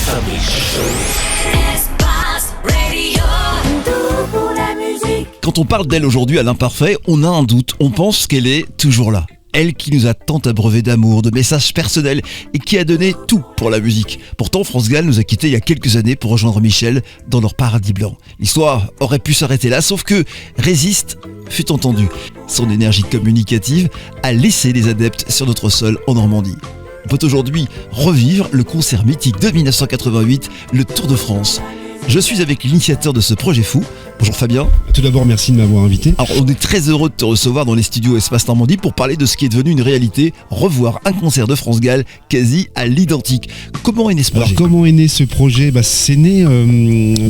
Espace Radio. Tout pour la musique. Quand on parle d'elle aujourd'hui à l'imparfait, on a un doute, on pense qu'elle est toujours là. Elle qui nous a tant abreuvé d'amour, de messages personnels et qui a donné tout pour la musique. Pourtant, France Gall nous a quittés il y a quelques années pour rejoindre Michel dans leur paradis blanc. L'histoire aurait pu s'arrêter là, sauf que Résiste fut entendu. Son énergie communicative a laissé les adeptes sur notre sol en Normandie. On peut aujourd'hui revivre le concert mythique de 1988, le Tour de France. Je suis avec l'initiateur de ce projet fou. Bonjour Fabien. Tout d'abord, merci de m'avoir invité. Alors, on est très heureux de te recevoir dans les studios Espace Normandie pour parler de ce qui est devenu une réalité, revoir un concert de France Gall quasi à l'identique. Comment est né ce projet ? Alors, comment est né ce projet ? C'est né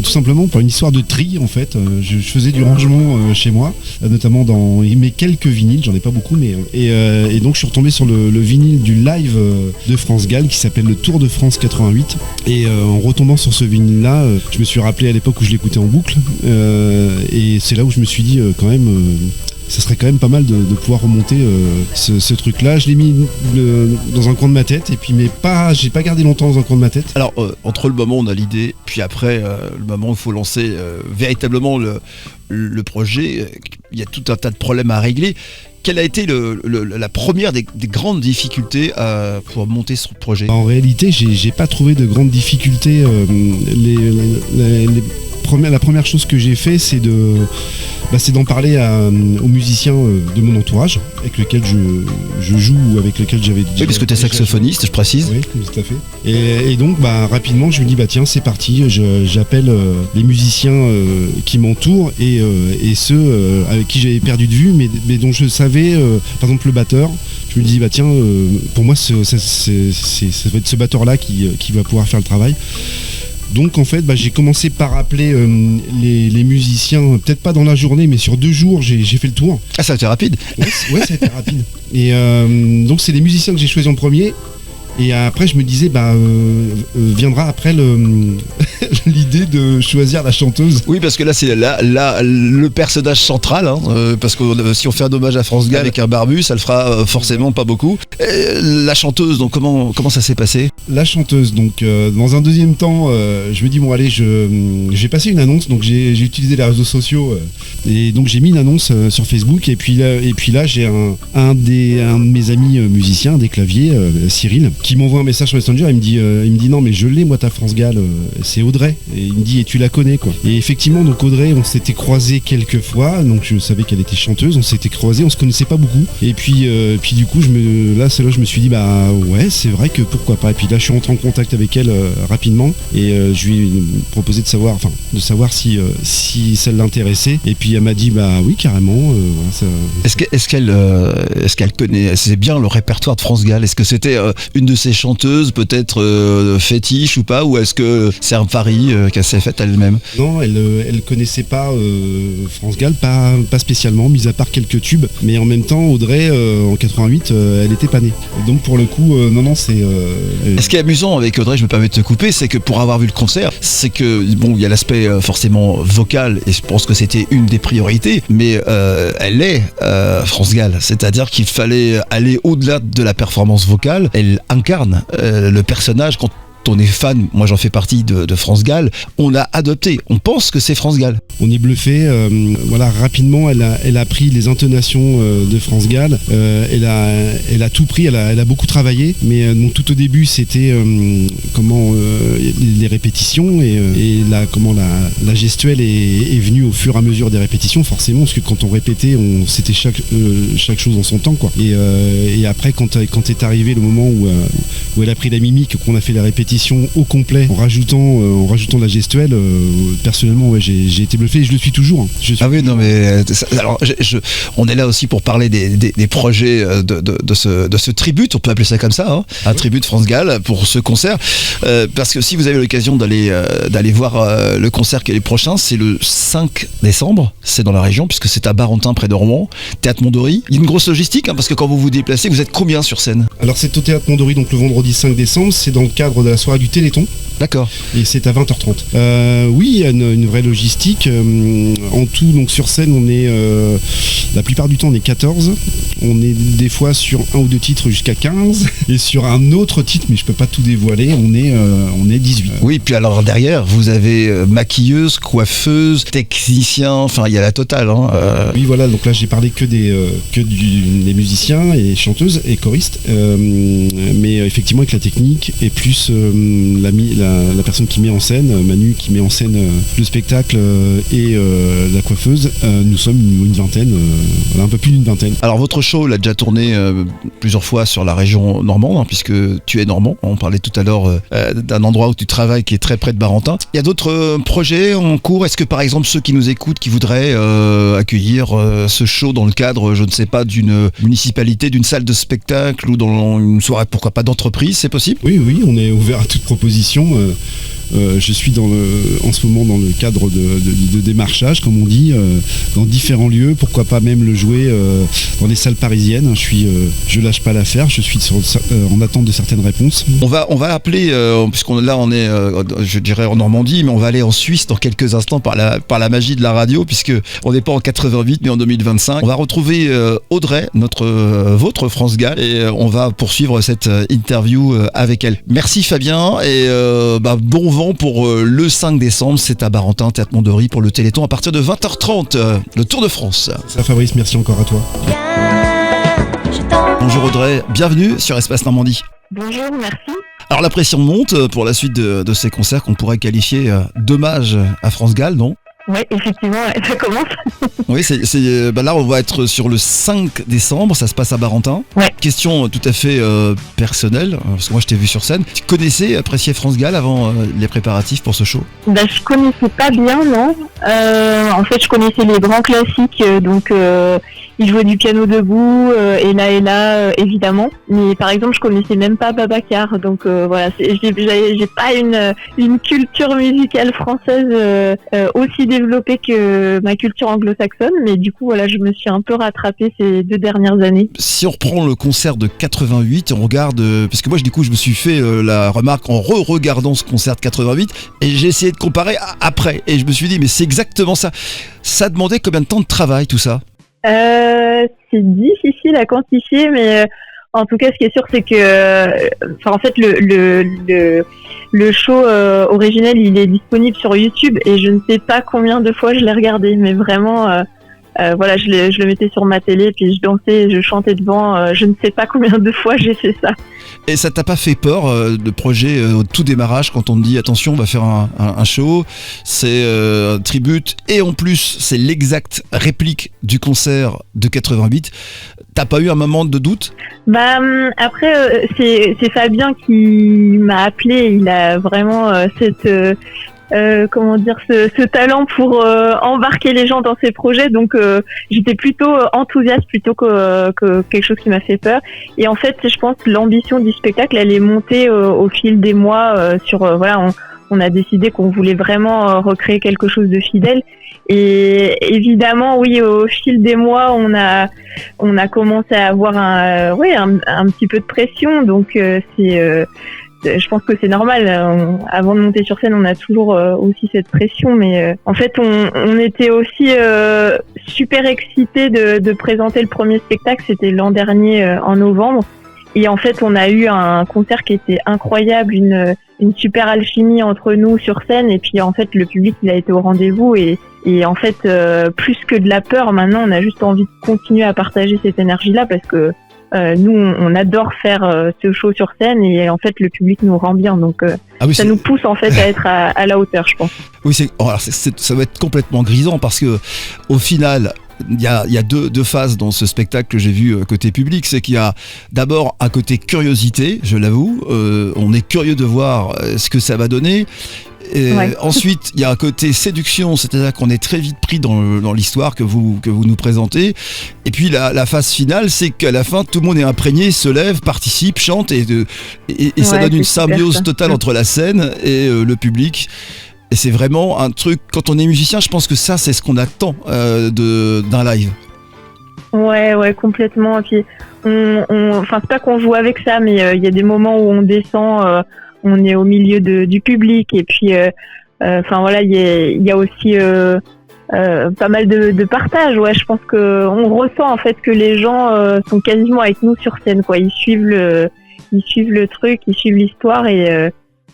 tout simplement par une histoire de tri en fait. Je faisais du rangement chez moi, notamment dans mes quelques vinyles, j'en ai pas beaucoup, mais et donc je suis retombé sur le vinyle du live de France Gall qui s'appelle le Tour de France 88. Et en retombant sur ce vinyle-là, je me suis rappelé à l'époque où je l'écoutais en boucle. Et c'est là où je me suis dit ça serait quand même pas mal de pouvoir remonter ce truc-là. Je l'ai mis dans un coin de ma tête et puis j'ai pas gardé longtemps dans un coin de ma tête. Alors entre le moment où on a l'idée, puis après le moment où il faut lancer véritablement le projet, il y a tout un tas de problèmes à régler. Quelle a été la première des grandes difficultés pour monter ce projet ? En réalité, j'ai pas trouvé de grandes difficultés. La première chose que j'ai fait, c'est d'en parler aux musiciens de mon entourage, avec lesquels je joue ou avec lesquels j'avais déjà... Oui, parce que tu es saxophoniste, je précise. Oui, tout à fait. Et donc, rapidement, je me dis, tiens, c'est parti, j'appelle les musiciens qui m'entourent et ceux avec qui j'avais perdu de vue, mais dont je savais, par exemple le batteur, je me dis, tiens, pour moi, ça va être ce batteur-là qui va pouvoir faire le travail. Donc en fait j'ai commencé par appeler les musiciens, peut-être pas dans la journée mais sur 2 jours j'ai fait le tour. Ah, ça a été rapide. Ouais, ça a été rapide. Et donc c'est les musiciens que j'ai choisis en premier. Et après je me disais viendra après l'idée de choisir la chanteuse. Oui, parce que là c'est le personnage central, parce que si on fait un hommage à France Gall avec un barbu, ça le fera forcément pas beaucoup. La chanteuse, donc comment ça s'est passé ? La chanteuse, donc dans un deuxième temps, je me dis allez, j'ai passé une annonce, donc j'ai utilisé les réseaux sociaux et donc j'ai mis une annonce sur Facebook et puis là j'ai un de mes amis musiciens des claviers, Cyril, qui m'envoie un message sur Messenger. Il me dit non mais je l'ai moi ta France Gall, c'est Audrey. Et il me dit et tu la connais quoi. Et effectivement donc Audrey, on s'était croisés quelques fois, donc je savais qu'elle était chanteuse, on s'était croisés, on se connaissait pas beaucoup. Et puis du coup je me suis dit ouais c'est vrai que pourquoi pas. Et puis là je suis rentré en contact avec elle rapidement et je lui ai proposé de savoir si ça l'intéressait. Et puis elle m'a dit oui carrément. Est-ce qu'elle connaît, c'est bien le répertoire de France Gall ? Est-ce que c'était une de ses chanteuses peut-être fétiche ou pas, ou est-ce que c'est un pari qu'elle s'est faite elle-même ? Non, elle connaissait pas France Gall, pas spécialement, mis à part quelques tubes. Mais en même temps, Audrey en 88, elle était pas née. Et donc pour le coup, non, c'est. Ce qui est amusant avec Audrey, je me permets de te couper, c'est que pour avoir vu le concert, c'est que il y a l'aspect forcément vocal, et je pense que c'était une des priorités, mais elle est France Gall, c'est-à-dire qu'il fallait aller au-delà de la performance vocale. Elle incarne le personnage. Quand on est fan, moi j'en fais partie de France Gall, on l'a adopté, on pense que c'est France Gall. On est bluffé, rapidement elle a pris les intonations de France Gall, elle a tout pris, elle a beaucoup travaillé, mais donc tout au début c'était les répétitions et la gestuelle est venue au fur et à mesure des répétitions forcément, parce que quand on répétait, c'était chaque chose en son temps quoi. Et après quand est arrivé le moment où elle a pris la mimique, qu'on a fait les répétitions au complet en rajoutant de la gestuelle, personnellement j'ai été bluffé et je le suis toujours. Non mais alors on est là aussi pour parler des projets de ce tribute, on peut appeler ça comme ça, un tribut de France Gall pour ce concert, parce que si vous avez l'occasion d'aller voir le concert qui est le prochain, c'est le 5 décembre, c'est dans la région puisque c'est à Barentin près de Rouen, Théâtre Mondori. Il y a une grosse logistique parce que quand vous vous déplacez, vous êtes combien sur scène ? Alors c'est au Théâtre Mondori, donc le vendredi 5 décembre, c'est dans le cadre de la soirée du Téléthon. D'accord. Et c'est à 20h30. Oui, il y a une vraie logistique. En tout, donc sur scène, on est la plupart du temps on est 14. On est des fois sur un ou deux titres jusqu'à 15. Et sur un autre titre, mais je peux pas tout dévoiler, on est 18. Oui, puis alors derrière, vous avez maquilleuse, coiffeuse, technicien, enfin il y a la totale. Hein. Oui, voilà, donc là j'ai parlé que des musiciens et chanteuses et choristes. Mais effectivement avec la technique et plus la personne qui met en scène, Manu qui met en scène le spectacle et la coiffeuse, nous sommes une vingtaine, un peu plus d'une vingtaine. Alors votre show l'a déjà tourné plusieurs fois sur la région normande, hein, puisque tu es normand. On parlait tout à l'heure d'un endroit où tu travailles qui est très près de Barentin. Il y a d'autres projets en cours. Est-ce que par exemple ceux qui nous écoutent, qui voudraient accueillir ce show dans le cadre, je ne sais pas, d'une municipalité, d'une salle de spectacle ou dans une soirée, pourquoi pas d'entreprise, c'est possible? Oui, on est ouvert à toute proposition. Je suis en ce moment dans le cadre de démarchage, comme on dit, dans différents lieux. Pourquoi pas même le jouer dans des salles parisiennes. Je lâche pas l'affaire. Je suis en attente de certaines réponses. On va appeler, puisqu'on on est, je dirais en Normandie, mais on va aller en Suisse dans quelques instants par la magie de la radio, puisque on n'est pas en 88 mais en 2025. On va retrouver Audrey, votre France Gall, et on va poursuivre cette interview avec elle. Merci Fabien et bon vent pour le 5 décembre, c'est à Barentin, Théâtre Mondori pour le Téléthon à partir de 20h30, le Tour de France. Ça Fabrice, merci encore à toi. Bonjour Audrey, bienvenue sur Espace Normandie. Bonjour, merci. Alors la pression monte pour la suite de ces concerts qu'on pourrait qualifier d'hommage à France Gall, non? Oui, effectivement, ça commence. Oui, là on va être sur le 5 décembre, ça se passe à Barentin. Ouais. Question tout à fait personnelle, parce que moi je t'ai vu sur scène. Tu connaissais, appréciais France Gall avant les préparatifs pour ce show? Je connaissais pas bien, non. En fait, je connaissais les grands classiques, donc il jouait du piano debout, et là, évidemment. Mais par exemple, je connaissais même pas Babacar, donc voilà, j'ai pas une culture musicale française aussi développée que ma culture anglo-saxonne, mais du coup, voilà, je me suis un peu rattrapée ces 2 dernières années. Si on reprend le concert de 88, on regarde, parce que moi du coup je me suis fait la remarque en regardant ce concert de 88, et j'ai essayé de comparer après, et je me suis dit mais c'est exactement ça. Ça demandait combien de temps de travail tout ça? C'est difficile à quantifier, mais en tout cas, ce qui est sûr, c'est que, en fait, le show originel, il est disponible sur YouTube, et je ne sais pas combien de fois je l'ai regardé, mais vraiment, voilà, je le mettais sur ma télé, puis je dansais, je chantais devant. Je ne sais pas combien de fois j'ai fait ça. Et ça t'a pas fait peur de projet au tout démarrage quand on te dit attention, on va faire un show, c'est un tribute et en plus c'est l'exacte réplique du concert de 88. T'as pas eu un moment de doute? Après c'est Fabien qui m'a appelé. Il a vraiment ce talent pour embarquer les gens dans ses projets, donc j'étais plutôt enthousiaste plutôt que quelque chose qui m'a fait peur. Et en fait, je pense que l'ambition du spectacle, elle est montée au fil des mois. On a décidé qu'on voulait vraiment recréer quelque chose de fidèle. Et évidemment, oui, au fil des mois, on a commencé à avoir un petit peu de pression. Donc je pense que c'est normal. Avant de monter sur scène, on a toujours aussi cette pression, mais en fait, on était aussi super excités de présenter le premier spectacle. C'était l'an dernier en novembre, et en fait, on a eu un concert qui était incroyable, une super alchimie entre nous sur scène, et puis en fait, le public, il a été au rendez-vous, et en fait, plus que de la peur, maintenant, on a juste envie de continuer à partager cette énergie-là, parce que nous, on adore faire ce show sur scène, et en fait, le public nous rend bien. Donc, ça nous pousse en fait à être à la hauteur, je pense. Oui, ça va être complètement grisant parce que au final, il y a deux phases dans ce spectacle que j'ai vu côté public. C'est qu'il y a d'abord un côté curiosité, je l'avoue. On est curieux de voir ce que ça va donner. Ouais. Ensuite, il y a un côté séduction, c'est-à-dire qu'on est très vite pris dans l'histoire que vous nous présentez. Et puis la phase finale, c'est qu'à la fin, tout le monde est imprégné, se lève, participe, chante, et ça donne une symbiose totale entre la scène et le public. Et c'est vraiment un truc, quand on est musicien, je pense que ça, c'est ce qu'on attend d'un live. Ouais, complètement. Et puis, c'est pas qu'on joue avec ça, mais il y a des moments où on descend on est au milieu du public et puis enfin voilà, il y a aussi pas mal de partage. Ouais, je pense que on ressent en fait que les gens sont quasiment avec nous sur scène, quoi. Ils suivent le truc, ils suivent l'histoire et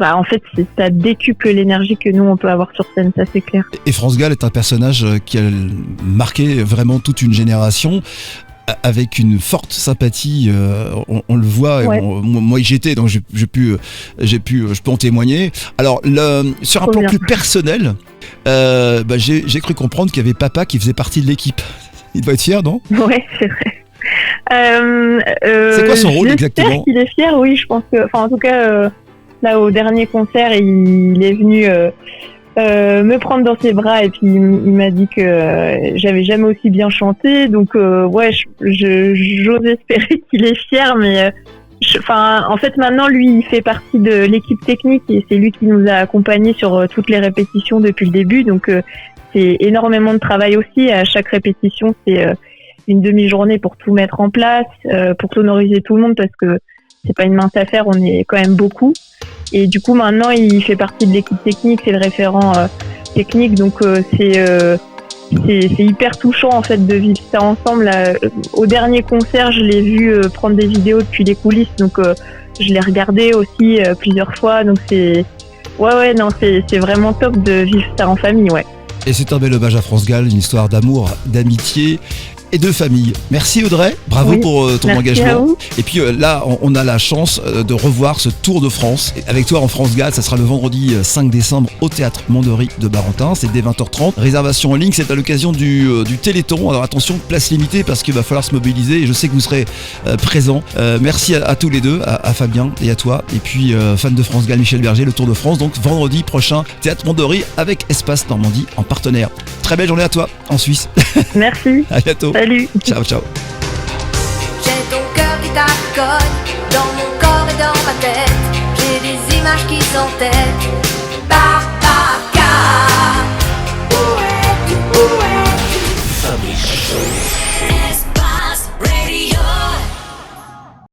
en fait ça décuple l'énergie que nous on peut avoir sur scène, ça c'est clair. Et France Gall est un personnage qui a marqué vraiment toute une génération, avec une forte sympathie, on le voit. Ouais. Moi y j'étais, donc je peux en témoigner. Alors sur un Trop plan bien. plus personnel, j'ai cru comprendre qu'il y avait papa qui faisait partie de l'équipe. Il doit être fier, non? Ouais, c'est vrai. C'est quoi son rôle j'espère exactement? qu'il est fier, oui, je pense que, enfin en tout cas, là au dernier concert, il est venu me prendre dans ses bras et puis il m'a dit que j'avais jamais aussi bien chanté, donc ouais, j'ose espérer qu'il est fier, mais en fait maintenant lui il fait partie de l'équipe technique et c'est lui qui nous a accompagnés sur toutes les répétitions depuis le début, donc c'est énormément de travail aussi. À chaque répétition c'est une demi-journée pour tout mettre en place, pour sonoriser tout le monde parce que c'est pas une mince affaire, on est quand même beaucoup. Et du coup maintenant il fait partie de l'équipe technique, c'est le référent technique, donc c'est hyper touchant en fait de vivre ça ensemble. Là, au dernier concert je l'ai vu prendre des vidéos depuis les coulisses, donc je l'ai regardé aussi plusieurs fois, donc c'est vraiment top de vivre ça en famille, ouais. Et c'est un bel hommage à France Gall, une histoire d'amour, d'amitié et de famille. Merci Audrey, bravo Oui, pour ton merci à engagement. vous. Et puis là, on a la chance de revoir ce Tour de France. Et avec toi en France Gall, ça sera le vendredi 5 décembre au Théâtre Monderie de Barentin. C'est dès 20h30. Réservation en ligne, c'est à l'occasion du Téléthon. Alors attention, place limitée parce qu'il va falloir se mobiliser et je sais que vous serez présents. Merci à tous les deux, à Fabien et à toi. Et puis fan de France Gall, Michel Berger, le Tour de France. Donc vendredi prochain, Théâtre Monderie avec Espace Normandie en partenaire. Très belle journée à toi en Suisse. Merci. À bientôt. Salut. Ciao, ciao. J'ai ton cœur qui t'accogne dans mon corps et dans ma tête. J'ai des images qui s'entêtent. Par